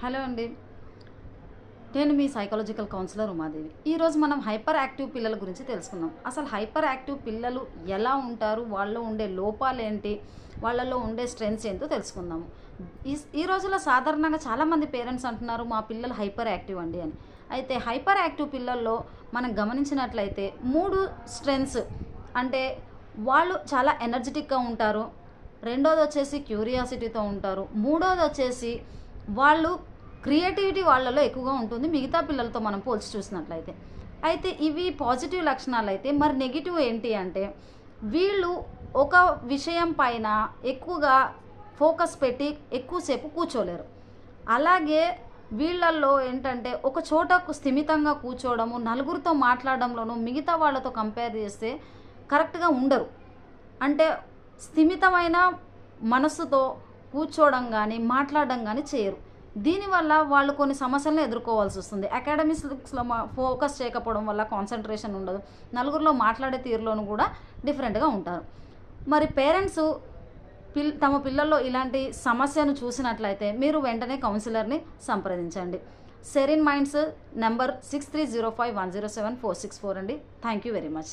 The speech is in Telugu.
హలో అండి. నేను మీ సైకాలజికల్ కౌన్సిలర్ ఉమాదేవి. ఈరోజు మనం హైపర్ యాక్టివ్ పిల్లల గురించి తెలుసుకుందాం. అసలు హైపర్ యాక్టివ్ పిల్లలు ఎలా ఉంటారు? వాళ్ళలో ఉండే లోపాలేంటి? వాళ్ళలో ఉండే స్ట్రెంగ్త్స్ ఏంటో తెలుసుకుందాము. ఈ రోజుల్లో సాధారణంగా చాలామంది పేరెంట్స్ అంటున్నారు మా పిల్లలు హైపర్ యాక్టివ్ అండి అని. అయితే హైపర్ యాక్టివ్ పిల్లల్లో మనం గమనించినట్లయితే 3 స్ట్రెంగ్త్స్ అంటే వాళ్ళు చాలా ఎనర్జిటిక్‌గా ఉంటారు. రెండోదొచ్చేసి క్యూరియాసిటీతో ఉంటారు. మూడోదొచ్చేసి వాళ్ళు క్రియేటివిటీ వాళ్ళలో ఎక్కువగా ఉంటుంది మిగతా పిల్లలతో మనం పోల్చి చూసినట్లయితే. అయితే ఇవి పాజిటివ్ లక్షణాలైతే మరి నెగిటివ్ ఏంటి అంటే వీళ్ళు ఒక విషయం పైన ఎక్కువగా ఫోకస్ పెట్టి ఎక్కువసేపు కూర్చోలేరు. అలాగే వీళ్ళల్లో ఏంటంటే ఒక చోట స్థిమితంగా కూర్చోవడము, నలుగురితో మాట్లాడడంలోనూ మిగతా వాళ్ళతో కంపేర్ చేస్తే కరెక్ట్‌గా ఉండరు. అంటే స్థిమితమైన మనస్సుతో కూర్చోవడం కానీ మాట్లాడడం కానీ చేయరు. దీనివల్ల వాళ్ళు కొన్ని సమస్యలను ఎదుర్కోవాల్సి వస్తుంది. అకాడమిక్స్లో ఫోకస్ చేయకపోవడం వల్ల కాన్సన్ట్రేషన్ ఉండదు. నలుగురిలో మాట్లాడే తీరులోను కూడా డిఫరెంట్గా ఉంటారు. మరి పేరెంట్స్ తమ పిల్లల్లో ఇలాంటి సమస్యను చూసినట్లయితే మీరు వెంటనే కౌన్సిలర్ని సంప్రదించండి. సెరిన్ మైండ్స్ నెంబర్ 6305107464 అండి. Thank you very much.